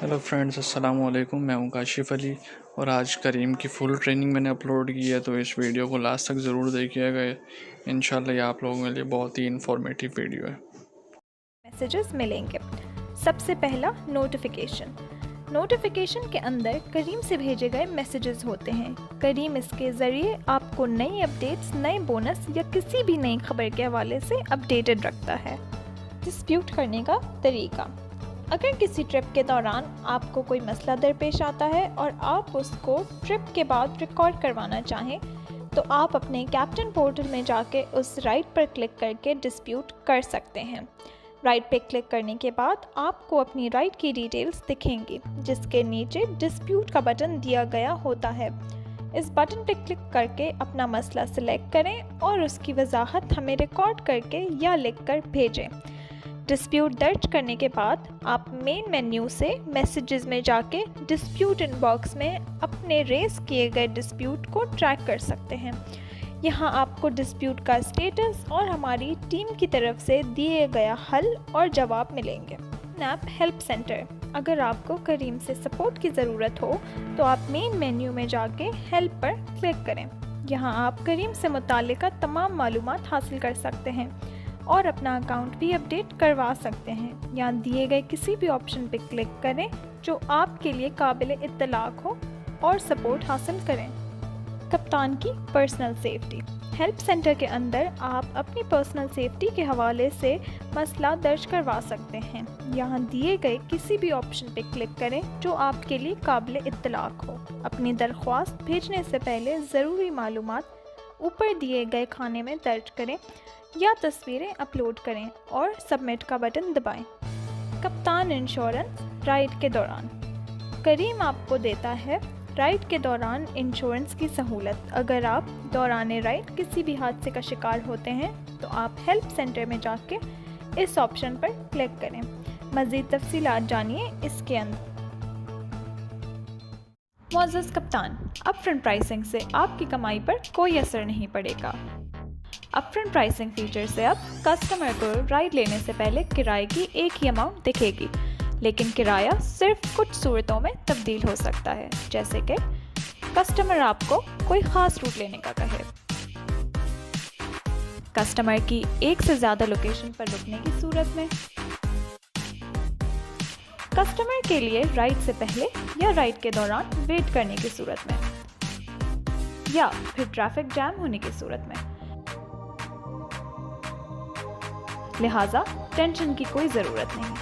Hello friends, अस्सलाम वालेकुम। मैं हूं काशिफ अली और आज करीम की फ़ुल ट्रेनिंग मैंने अपलोड की है, तो इस वीडियो को लास्ट तक ज़रूर देखिएगा। इंशाल्लाह ये आप लोगों के लिए बहुत ही इन्फॉर्मेटिव वीडियो है। मैसेजेस मिलेंगे। सबसे पहला नोटिफिकेशन। नोटिफिकेशन के अंदर करीम से भेजे गए मैसेजेस होते हैं। करीम इसके ज़रिए आपको नई अपडेट्स, नए बोनस या किसी भी नई खबर के हवाले से अपडेटेड रखता है। डिस्प्यूट करने का तरीका। अगर किसी ट्रिप के दौरान आपको कोई मसला दरपेश आता है और आप उसको ट्रिप के बाद रिकॉर्ड करवाना चाहें, तो आप अपने कैप्टन पोर्टल में जाके उस राइट पर क्लिक करके डिस्प्यूट कर सकते हैं। राइट पे क्लिक करने के बाद आपको अपनी राइट की डिटेल्स दिखेंगी, जिसके नीचे डिस्प्यूट का बटन दिया गया होता है। इस बटन पे क्लिक करके अपना मसला सिलेक्ट करें और उसकी वजाहत हमें रिकॉर्ड करके या लिखकर भेजें। डिस्प्यूट दर्ज करने के बाद आप मेन मेन्यू से मैसेजेस में जाके डिस्प्यूट इनबॉक्स में अपने रेस किए गए डिस्प्यूट को ट्रैक कर सकते हैं। यहाँ आपको डिस्प्यूट का स्टेटस और हमारी टीम की तरफ से दिए गया हल और जवाब मिलेंगे। Snap help centre. अगर आपको करीम से सपोर्ट की ज़रूरत हो तो आप मेन मेन्यू में जाके हेल्प पर क्लिक करें। यहाँ आप करीम से मुताल्लिक़ तमाम मालूमात हासिल कर सकते हैं और अपना अकाउंट भी अपडेट करवा सकते हैं। यहाँ दिए गए किसी भी ऑप्शन पर क्लिक करें जो आपके लिए काबिल इत्तलाक हो और सपोर्ट हासिल करें। कप्तान की पर्सनल सेफ्टी। हेल्प सेंटर के अंदर आप अपनी पर्सनल सेफ्टी के हवाले से मसला दर्ज करवा सकते हैं। यहाँ दिए गए किसी भी ऑप्शन पर क्लिक करें जो आपके लिए काबिल इत्तलाक हो। अपनी दरख्वास्त भेजने से पहले ज़रूरी मालूमात ऊपर दिए गए खाने में दर्ज करें या तस्वीरें अपलोड करें और सबमिट का बटन दबाएं। कप्तान इंश्योरेंस राइड के दौरान। करीम आपको देता है राइड के दौरान इंश्योरेंस की सहूलत। अगर आप दौरान राइड किसी भी हादसे का शिकार होते हैं तो आप हेल्प सेंटर में जाके इस ऑप्शन पर क्लिक करें। मज़ीद तफसीलात जानिए इसके अंदर। मुअज़्ज़ज़ कप्तान, अपफ्रंट प्राइसिंग से आपकी कमाई पर कोई असर नहीं पड़ेगा। अपफ्रंट प्राइसिंग फीचर से अब कस्टमर को राइड लेने से पहले किराए की एक ही अमाउंट दिखेगी, लेकिन किराया सिर्फ कुछ सूरतों में तब्दील हो सकता है, जैसे कि कस्टमर आपको कोई ख़ास रूट लेने का कहे, कस्टमर की एक से ज़्यादा लोकेशन पर रुकने की सूरत में, कस्टमर के लिए राइड से पहले या राइड के दौरान वेट करने की सूरत में, या फिर ट्रैफिक जैम होने की सूरत में। लिहाजा टेंशन की कोई ज़रूरत नहीं।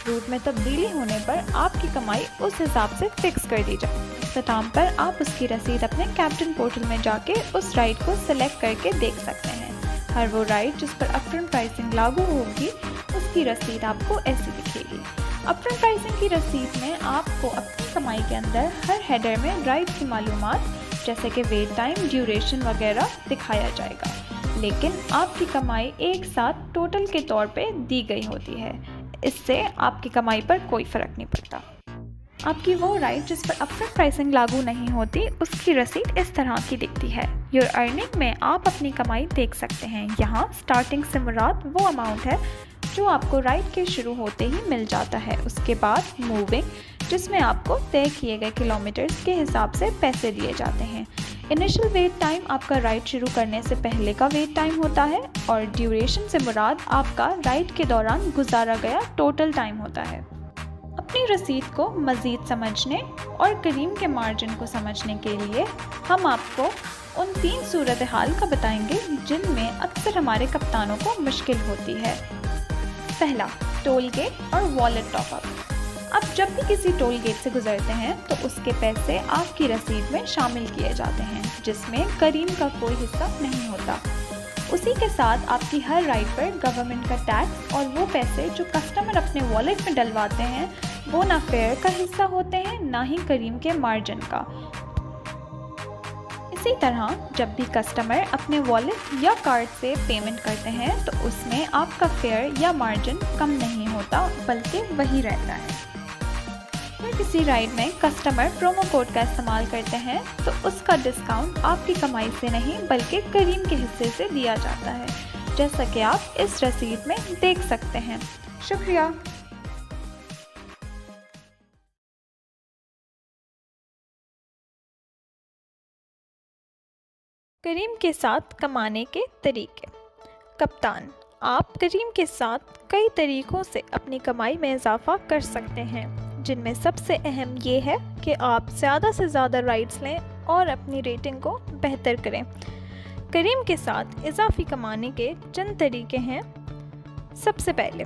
रूट में तब्दीली होने पर आपकी कमाई उस हिसाब से फिक्स कर दी जाए। इख्तिताम पर आप उसकी रसीद अपने कैप्टन पोर्टल में जाके उस राइड को सिलेक्ट करके देख सकते हैं। हर वो राइड जिस पर अपफ्रंट प्राइसिंग लागू होगी उसकी रसीद आपको ऐसी दिखेगी। अपफ्रंट प्राइसिंग की रसीद में आपको अपनी कमाई के अंदर हर हेडर में राइड की मालूमात जैसे कि वेट टाइम, ड्यूरेशन वगैरह दिखाया जाएगा, लेकिन आपकी कमाई एक साथ टोटल के तौर पे दी गई होती है। इससे आपकी कमाई पर कोई फ़र्क नहीं पड़ता। आपकी वो राइड जिस पर अपफ्रंट प्राइसिंग लागू नहीं होती उसकी रसीद इस तरह की दिखती है। योर अर्निंग में आप अपनी कमाई देख सकते हैं। यहाँ स्टार्टिंग से मुराद वो अमाउंट है जो आपको राइड के शुरू होते ही मिल जाता है। उसके बाद मूविंग, जिसमें आपको तय किए गए किलोमीटर्स के हिसाब से पैसे दिए जाते हैं। इनिशियल वेट टाइम आपका राइड शुरू करने से पहले का वेट टाइम होता है और ड्यूरेशन से मुराद आपका राइड के दौरान गुजारा गया टोटल टाइम होता है। अपनी रसीद को मज़ीद समझने और करीम के मार्जिन को समझने के लिए हम आपको उन 3 सूरत हाल का बताएंगे जिनमें अक्सर हमारे कप्तानों को मुश्किल होती है। पहला, टोल गेट और वॉलेट टॉपअप। अब जब भी किसी टोल गेट से गुजरते हैं तो उसके पैसे आपकी रसीद में शामिल किए जाते हैं, जिसमें करीम का कोई हिस्सा नहीं होता। उसी के साथ आपकी हर राइड पर गवर्नमेंट का टैक्स और वो पैसे जो कस्टमर अपने वॉलेट में डलवाते हैं वो ना फेयर का हिस्सा होते हैं, ना ही करीम के मार्जिन का। इसी तरह जब भी कस्टमर अपने वॉलेट या कार्ड से पेमेंट करते हैं तो उसमें आपका फेयर या मार्जिन कम नहीं होता, बल्कि वही रहता है। अगर किसी राइड में कस्टमर प्रोमो कोड का इस्तेमाल करते हैं तो उसका डिस्काउंट आपकी कमाई से नहीं बल्कि करीम के हिस्से से दिया जाता है, जैसा कि आप इस रसीद में देख सकते हैं। शुक्रिया। करीम के साथ कमाने के तरीके। कप्तान, आप करीम के साथ कई तरीक़ों से अपनी कमाई में इजाफ़ा कर सकते हैं, जिनमें सबसे अहम ये है कि आप ज़्यादा से ज़्यादा राइड्स लें और अपनी रेटिंग को बेहतर करें। करीम के साथ इजाफी कमाने के चंद तरीके हैं। सबसे पहले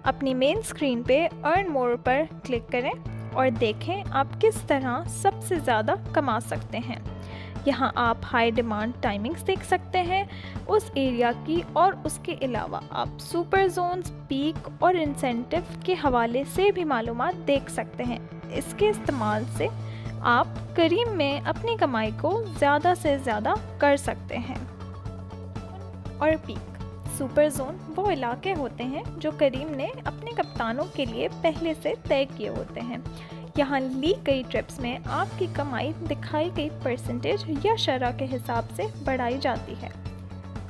अपनी मेन स्क्रीन पे अर्न मोर पर क्लिक करें और देखें आप किस तरह सबसे ज़्यादा कमा सकते हैं। यहाँ आप हाई डिमांड टाइमिंग्स देख सकते हैं उस एरिया की, और उसके अलावा आप सुपर जोन्स, पीक और इंसेंटिव के हवाले से भी मालूमात देख सकते हैं। इसके इस्तेमाल से आप करीम में अपनी कमाई को ज़्यादा से ज़्यादा कर सकते हैं। और पीक, सुपर जोन वो इलाके होते हैं जो करीम ने अपने कप्तानों के लिए पहले से तय किए होते हैं। यहाँ ली गई ट्रिप्स में आपकी कमाई दिखाई गई परसेंटेज या शरह के हिसाब से बढ़ाई जाती है।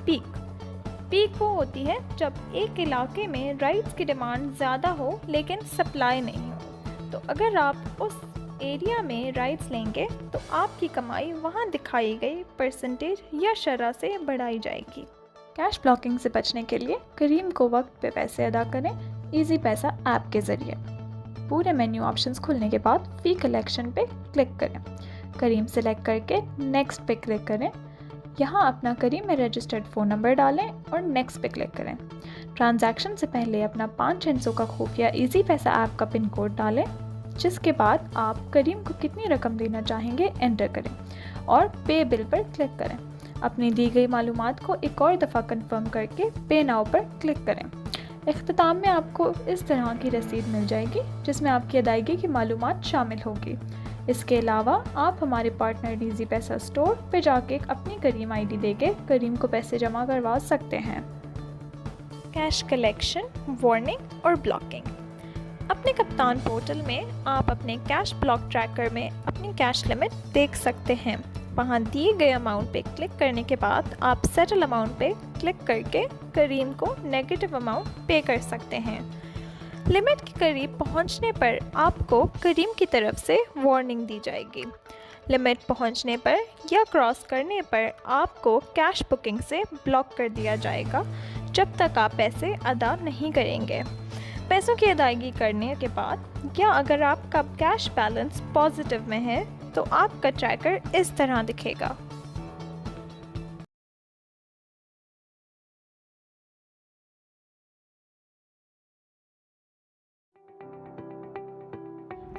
पीक वो होती है जब एक इलाके में राइड्स की डिमांड ज़्यादा हो लेकिन सप्लाई नहीं हो। तो अगर आप उस एरिया में राइड्स लेंगे तो आपकी कमाई वहाँ दिखाई गई परसेंटेज या शरह से बढ़ाई जाएगी। कैश ब्लॉकिंग से बचने के लिए करीम को वक्त पे पैसे अदा करें इजी पैसा ऐप के ज़रिए। पूरे मेन्यू ऑप्शंस खुलने के बाद फी कलेक्शन पे क्लिक करें। करीम सेलेक्ट करके नेक्स्ट पे क्लिक करें। यहाँ अपना करीम में रजिस्टर्ड फ़ोन नंबर डालें और नेक्स्ट पे क्लिक करें। ट्रांजैक्शन से पहले अपना 5 हिस्सों का खुफिया इजी पैसा ऐप का पिन कोड डालें, जिसके बाद आप करीम को कितनी रकम देना चाहेंगे एंटर करें और पे बिल पर क्लिक करें। अपनी दी गई मालूमात को एक और दफ़ा कंफर्म करके पे नाउ पर क्लिक करें। इख्तिताम में आपको इस तरह की रसीद मिल जाएगी जिसमें आपकी अदायगी की मालूमात शामिल होगी। इसके अलावा आप हमारे पार्टनर इजी पैसा स्टोर पे जाके अपनी करीम आईडी देके करीम को पैसे जमा करवा सकते हैं। कैश कलेक्शन, वार्निंग और ब्लॉकिंग। अपने कप्तान पोर्टल में आप अपने कैश ब्लॉक ट्रैकर में अपनी कैश लिमिट देख सकते हैं। वहाँ दिए गए अमाउंट पे क्लिक करने के बाद आप सेटल अमाउंट पे क्लिक करके करीम को नेगेटिव अमाउंट पे कर सकते हैं। लिमिट के करीब पहुँचने पर आपको करीम की तरफ से वार्निंग दी जाएगी। लिमिट पहुँचने पर या क्रॉस करने पर आपको कैश बुकिंग से ब्लॉक कर दिया जाएगा जब तक आप पैसे अदा नहीं करेंगे। पैसों की अदायगी करने के बाद या अगर आपका कैश बैलेंस पॉजिटिव में है तो आपका ट्रैकर इस तरह दिखेगा।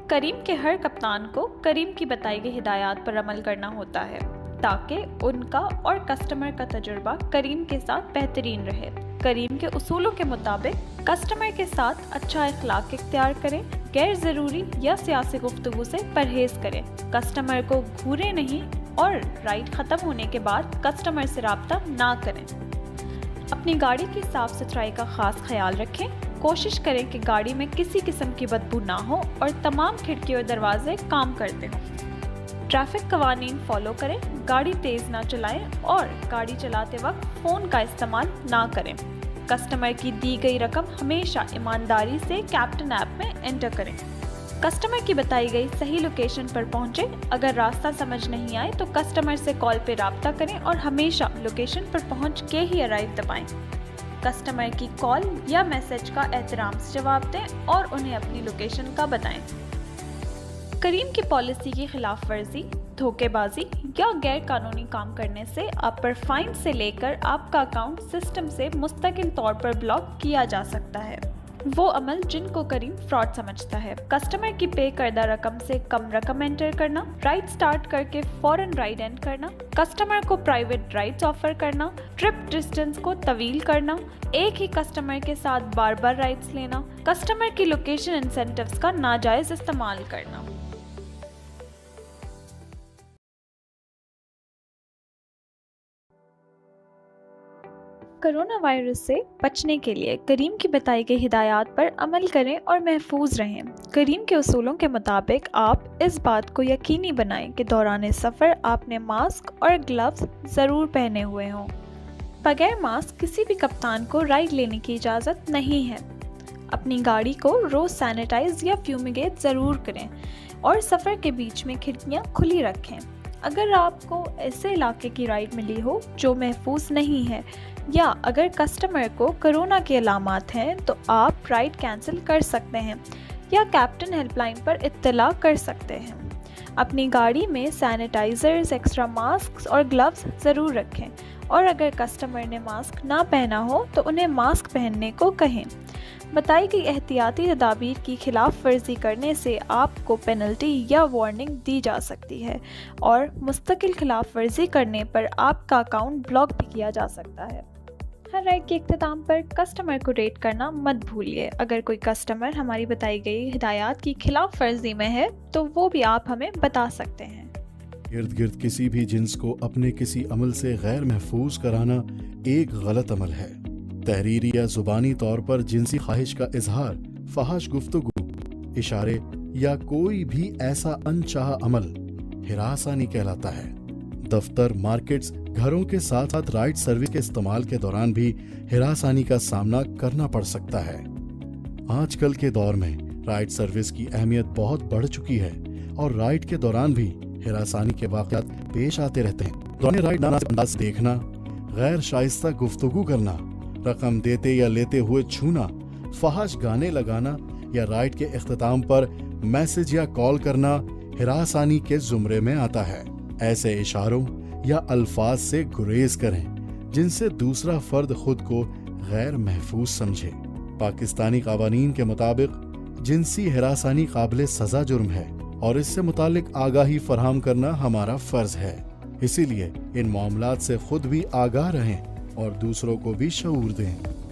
करीम के हर कप्तान को करीम की बताई गई हिदायत पर अमल करना होता है ताकि उनका और कस्टमर का तजुर्बा करीम के साथ बेहतरीन रहे। करीम के उसूलों के मुताबिक कस्टमर के साथ अच्छा इख्लाक इख्तियार करें, गैर ज़रूरी या सियासी गुफ्तगू से परहेज़ करें, कस्टमर को घूरे नहीं और राइड ख़त्म होने के बाद कस्टमर से रब्ता ना करें। अपनी गाड़ी की साफ़ सुथराई का ख़ास ख्याल रखें। कोशिश करें कि गाड़ी में किसी किस्म की बदबू ना हो और तमाम खिड़की और दरवाजे काम करते हों। ट्रैफिक कवानीन फॉलो करें, गाड़ी तेज़ ना चलाएं और गाड़ी चलाते वक्त फ़ोन का इस्तेमाल ना करें। कस्टमर की दी गई रकम हमेशा ईमानदारी से कैप्टन ऐप में एंटर करें। कस्टमर की बताई गई सही लोकेशन पर पहुंचें। अगर रास्ता समझ नहीं आए तो कस्टमर से कॉल पे राब्ता करें और हमेशा लोकेशन पर पहुंच के ही अराइव दबाएं। कस्टमर की कॉल या मैसेज का एहतराम से जवाब दें और उन्हें अपनी लोकेशन का बताएं। करीम की पॉलिसी की खिलाफ वर्जी, धोखेबाजी या गैर कानूनी काम करने से आप पर फाइन से लेकर आपका अकाउंट सिस्टम से मुस्तकिल तौर पर ब्लॉक किया जा सकता है। वो अमल जिनको करीम फ्रॉड समझता है, कस्टमर की पे करदा रकम से कम रकम एंटर करना, राइड स्टार्ट करके फौरन राइड एंड करना, कस्टमर को प्राइवेट राइड्स ऑफर करना, ट्रिप डिस्टेंस को तवील करना, एक ही कस्टमर के साथ बार बार राइड्स लेना, कस्टमर की लोकेशन इंसेंटिव्स का नाजायज इस्तेमाल करना। कोरोना वायरस से बचने के लिए करीम की बताई गई हिदायत पर अमल करें और महफूज रहें। करीम के उसूलों के मुताबिक आप इस बात को यकीनी बनाएं कि दौरान सफ़र आपने मास्क और ग्लव्स ज़रूर पहने हुए हों। बगैर मास्क किसी भी कप्तान को राइड लेने की इजाज़त नहीं है। अपनी गाड़ी को रोज़ सैनिटाइज या फ्यूमिगेट ज़रूर करें और सफ़र के बीच में खिड़कियाँ खुली रखें। अगर आपको ऐसे इलाके की राइड मिली हो जो महफूज नहीं है या अगर कस्टमर को कोरोना के अलामात हैं तो आप राइड कैंसिल कर सकते हैं या कैप्टन हेल्पलाइन पर इत्तला कर सकते हैं। अपनी गाड़ी में सैनिटाइज़र्स, एक्स्ट्रा मास्क और ग्लव्स ज़रूर रखें और अगर कस्टमर ने मास्क ना पहना हो तो उन्हें मास्क पहनने को कहें। बताई गई एहतियाती तदाबीर की खिलाफ वर्जी करने से आपको पेनल्टी या वार्निंग दी जा सकती है और मुस्तकिल खिलाफ वर्जी करने पर आपका अकाउंट ब्लॉक भी किया जा सकता है। हर राइड के इख्तिताम पर कस्टमर को रेट करना मत भूलिए। अगर कोई कस्टमर हमारी बताई गई हिदायत की खिलाफ वर्जी में है तो वो भी आप हमें बता सकते हैं। इर्द गिर्द किसी भी जिन्स को अपने किसी अमल से गैर महफूज कराना एक गलत अमल है। तहरीरी या जुबानी तौर पर जिनसी ख्वाहिश का इजहार, फहश गुफ्तगू, इशारे या कोई भी ऐसा अनचाहा अमल हिरासानी कहलाता है। दफ्तर, मार्केट्स, घरों के साथ साथ राइड सर्विस के इस्तेमाल के दौरान भी हिरासानी का सामना करना पड़ सकता है। आजकल के दौर में राइड सर्विस की अहमियत बहुत बढ़ चुकी है और राइड के दौरान भी हिरासानी के वाक़यात पेश आते रहते हैं। दौरान राइड नामुनासिब अंदाज से देखना, गैर शाइस्ता गुफ्तगू करना, रकम देते या लेते हुए छूना, फहश गाने लगाना या राइड के इख्तिताम पर मैसेज या कॉल करना हिरासानी के जुमरे में आता है। ऐसे इशारों या अल्फाज से गुरेज करें जिनसे दूसरा फर्द खुद को गैर महफूज समझे। पाकिस्तानी कावानीन के मुताबिक जिनसी हिरासानी काबिल सजा जुर्म है और इससे मुतालिक आगाही फराहम करना हमारा फर्ज है। इसीलिए इन मामलात से खुद भी आगाह रहें और दूसरों को भी शऊर दें।